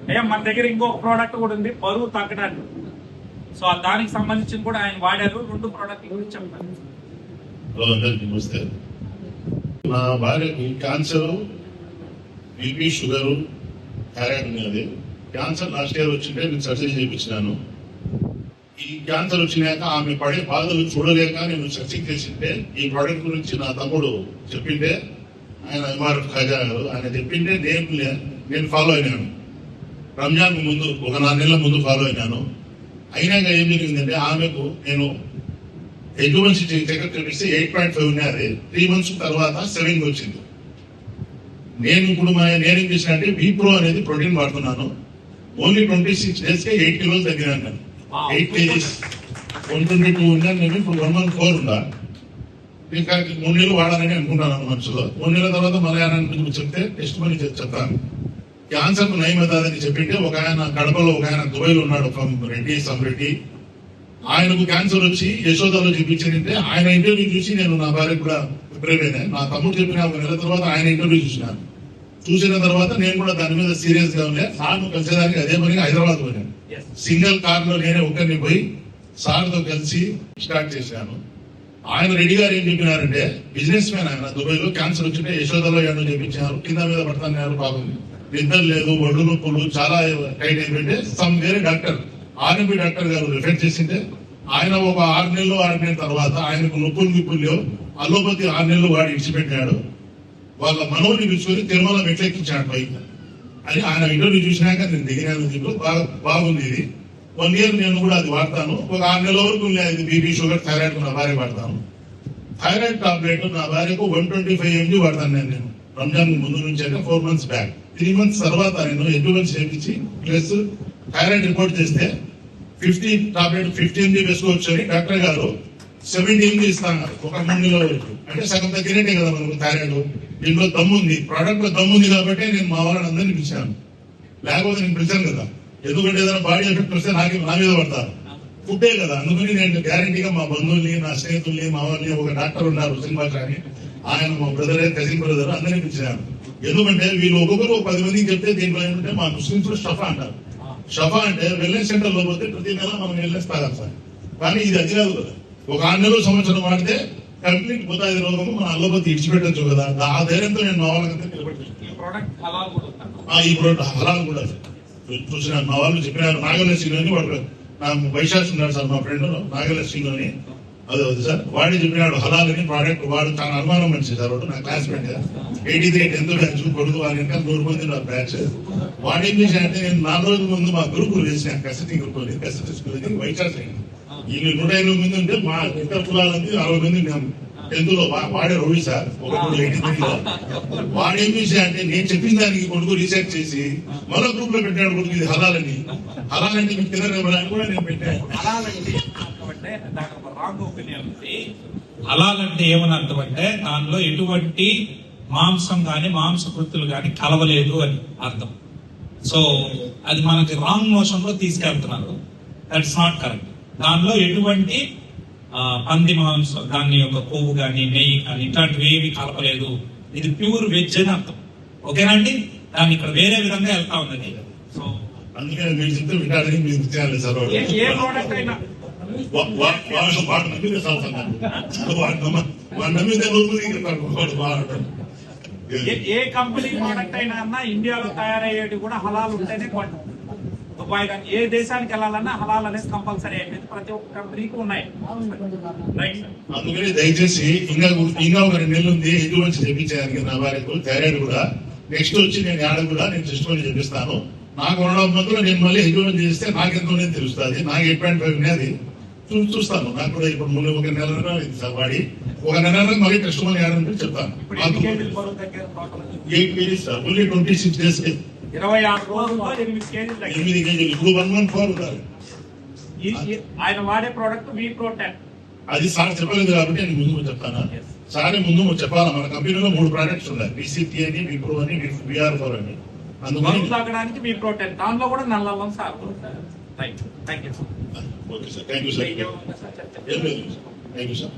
అయ్యా మన దగ్గర ఇంకొక ప్రోడక్ట్ కూడా ఉంది బరువు తగ్గడానికి. సో దానికి సంబంధించి కూడా ఆయన వాడారు. 2 ప్రోడక్ట్ గురించి చెప్పండి. హలో అందరికీ నమస్తే. నా భార్యకి క్యాన్సర్, బీపీ, షుగరు, థైరాయిడ్ ఉన్నది. క్యాన్సర్ లాస్ట్ ఇయర్ వచ్చింటే నేను సర్జరీ చేయించినాను. ఈ క్యాన్సర్ వచ్చినాక ఆమె పడే బాధలు చూడలేక నేను సర్చింగ్ చేసింటే ఈ ప్రోడక్ట్ గురించి నా తమ్ముడు చెప్పింటే, ఆయన ఎంఆర్ఎఫ్ ఖాజా గారు ఆయన చెప్పింటే నేను ఫాలో అయినాను. రంజాన్ ముందు ఒక 4 నెలల ముందు ఫాలో అయినాను. అయినాక ఏం జరిగిందంటే ఆమెకు నేను ఎగ్గుమన్సీ చెకప్ చేపిస్తే 8.5 ఉన్నది. 3 months తర్వాత 7 వచ్చింది. నేను ఇప్పుడు నేనేం చేసిన అంటే విప్రో అనేది ప్రోటీన్ వాడుతున్నాను. ఓన్లీ 26 days 8 kilos తగ్గినాను నేను. 8 kgs 122 ఉన్నాను నేను. ఇప్పుడు 114 ఉందా. ఇంకా 3 నెలలు వాడాలని అనుకుంటున్నాను మనసులో. 3 నెలల తర్వాత మలయాళం చెప్తే టెస్ట్ మనీ చెప్తాను. క్యాన్సర్ నయం అవుతుందని చెప్పింటే ఒక ఆయన కడపలో, ఒక ఆయన దుబాయ్లో ఉన్నాడు, సమ్ రెడ్డి. ఆయనకు క్యాన్సర్ వచ్చి యశోదాలో చూపించిందంటే ఆయన ఇంటర్వ్యూ చూసి నేను నా భార్య కూడా ప్రిపేర్ అయినా. నా తమ్ముడు చెప్పిన 1 నెల తర్వాత ఆయన ఇంటర్వ్యూ చూసినాను. చూసిన తర్వాత నేను కూడా దాని మీద సీరియస్ గా ఉండే. సార్ను కలిసేదానికి అదే పనిగా హైదరాబాద్ పోయాను. సింగిల్ కార్ లో నేనే ఒక్కరిని పోయి సార్తో కలిసి స్టార్ట్ చేశాను. ఆయన రెడ్డి గారు ఏం చెప్పినారంటే, బిజినెస్ మ్యాన్ ఆయన, దుబాయ్ లో క్యాన్సర్ వచ్చింటే యశోదలో ఏమో చెప్పించారు. కింద మీద పడతాను పాపం, నిద్ర లేదు, ఒళ్ళు నొప్పులు చాలా టైట్ అయిపోయింటే సమ్ వేరే డాక్టర్, ఆర్ఎంపీ డాక్టర్ గారు రిఫర్ చేసింటే ఆయన ఒక 6 నెలల తర్వాత ఆయనకు నొప్పులు లేవు, అలోపతి 6 నెలలు వాడి ఇచ్చిపెట్టాడు. వాళ్ళ మనోని పిలుచుకొని తిరుమల మెట్లెక్కించాడు పైకి అని ఆయన ఇంటర్వ్యూ చూసినాక నేను దిగినాను. బాగుంది ఇది. 1 year నేను కూడా అది వాడతాను. ఒక 6 నెలల వరకు ఇది బీపీ, షుగర్, థైరాయిడ్ నా భార్య వాడతాను. థైరాయిడ్ టాబ్లెట్ నా భార్యకు 125 mg వాడతాను నేను. రంజాన్ ముందు నుంచి అంటే 4 months బ్యాక్. 3 months తర్వాత నేను ఎడ్యువెన్స్ చేయించి ప్లస్ థైరాయిడ్ రిపోర్ట్ చేస్తే 50 టాబ్లెట్ 50 mg వేసుకోవచ్చు అని డాక్టర్ గారు 70 mg ఇస్తాను ఒక 3 నెలల వరకు. అంటే సగం తగ్గినట్టే కదా మనకు థైరాయిడ్. దీంట్లో దమ్ముంది, ప్రోడక్ట్ లో దమ్ముంది కాబట్టి నేను మా వాళ్ళని అందరినీ పిలిచాను. లేకపోతే నేను పిలిచాను కదా, ఎందుకంటే ఏదైనా బాడీ ఎఫెక్ట్ వస్తే నా మీద పడతారు. ఫుడ్డే కదా, అందుకని నేను గ్యారంటీగా మా బంధువుల్ని, నా స్నేహితుల్ని, మా వాళ్ళని, ఒక డాక్టర్ ఉన్నారు సినిమా కానీ ఆయన మా బ్రదరే, కజిన్ బ్రదర్, అందరినీ పిలిచాను. ఎందుకంటే వీళ్ళు ఒక్కొక్కరు 10 మందికి చెప్తే దీంట్లో ఏంటంటే మా ముస్లింస్ లో షఫా అంటారు. షఫా అంటే వెల్నెస్ సెంటర్ లో పోతే ప్రతి నెల మనం వెల్నెస్ తాగాలి సార్. కానీ ఇది అది కాదు కదా, ఒక 6 నెలలు సంవత్సరం వాడితే కంప్లీట్ పోతాయి రోగము, మన అల్లోపతి ఇచ్చిపెట్టచ్చు కదా. ఆ ధైర్యంతో నేను మా వాళ్ళకంతా నిలబెట్టాను. ఈ ప్రోడక్ట్ హలాల్ కూడా చూసిన మా వాళ్ళు చెప్పినారు. నాగలక్ష్మిలోని వాడు నా వైశాఖ్ ఉన్నారు సార్, మా ఫ్రెండ్ నాగలక్ష్మిలోని, అదే సార్ వాడి చెప్పినాడు హలాల్ అని ప్రోడక్ట్. వాడు చాలా అనుమానం మనిషి సార్, వాడు నా క్లాస్మేట్ 83 10th బ్యాచ్ కొడుకు. వాడి ఇంకా 100 మంది నా బ్యాచ్. వాడు ఏం చేశాడంటే, నేను 4 రోజుల ముందు మా గ్రూపులు వేసాను, కసటి గ్రూప్ కసటి వైశాఖ్. వీళ్ళు 150 మంది ఉంటే మా ఇతర కులాలకి 60 మంది ఉన్నాము. 10th లో వాడే రవి సార్, ఒక 83లో. వాడేం చేశాడంటే నేను చెప్పిన దానికి కొడుకు రీసెర్చ్ చేసి మరో గ్రూప్ లో పెట్టాడు కొడుకు, ఇది హలాలని. హలాలంటే మీకు తెలియని కూడా నేను పెట్టాను. హలాల్ అంటే ఏమని అర్థం అంటే, దానిలో ఎటువంటి మాంసం గాని మాంసకృతులు గాని కలవలేదు అని అర్థం. సో అది మనకి రాంగ్ మోషన్ లో తీసుకెళ్తున్నారు. That's not correct. దానిలో ఎటువంటి పంది మాంసం, దాని యొక్క కొవ్వు కానీ నెయ్యి కానీ ఇట్లాంటివి ఏవి కలపలేదు. ఇది ప్యూర్ వెజ్ అని అర్థం. ఓకేనండి, దాన్ని ఇక్కడ వేరే విధంగా వెళ్తా ఉన్నది. సో అందుకని మీరు చెప్తే వింటారని మీరు చేయాలి సార్. ఏ ప్రోడక్ట్ అయినా ఏ కంపెనీ ప్రోడక్ట్ అయినా అన్నా ఇండియాలో తయారయ్యేది కూడా హలాల్ ఉంటేనే కొంటాం. దుబాయ్ కానీ ఏ దేశానికి వెళ్ళాలన్నా హలాల్ అనేది కంపల్సరీ అయిపోయింది. ప్రతి ఒక్క కంపెనీకి ఉన్నాయి. అందుకని దయచేసి ఇంకా ఒక 2 నెలలు ఉంది ఎటువంటి చెప్పించేదానికి నా భార్యకు థైరాయిడ్ కూడా. నెక్స్ట్ వచ్చి నేను ఆడ కూడా నేను టెస్ట్ మనీ చెప్పిస్తాను. నాకు 1.5 month నేను మళ్ళీ ఎటువంటి చేస్తే నాకెంతో తెలుస్తుంది. నాకు 8.5 ఉన్నది చూస్తాను. నాకు కూడా ఇప్పుడు ముందు ఒక 1 నెల వాడి ఒక 1 నెల మళ్ళీ టెస్ట్ మనీ ఆడని చెప్తాను. 8 kgs సార్, ఓన్లీ 26 days 26 రోజుల్లో 8 kgs. ఇప్పుడు 114 ఉంటారు. ఆయన వాడే ప్రోడక్ట్ విప్రో 10. అది సార్ చెప్పలేదు కాబట్టి నేను ముందు చెప్తాను. సార్ ముందు చెప్పాలా, మన కంపెనీలో 3 products ఉన్నాయి, BCT అని, విప్రో అని, VR4 అని. అందుకని తాగడానికి విప్రో 10, దానిలో కూడా నల్లం sir. Thank you. Okay sir, thank you sir.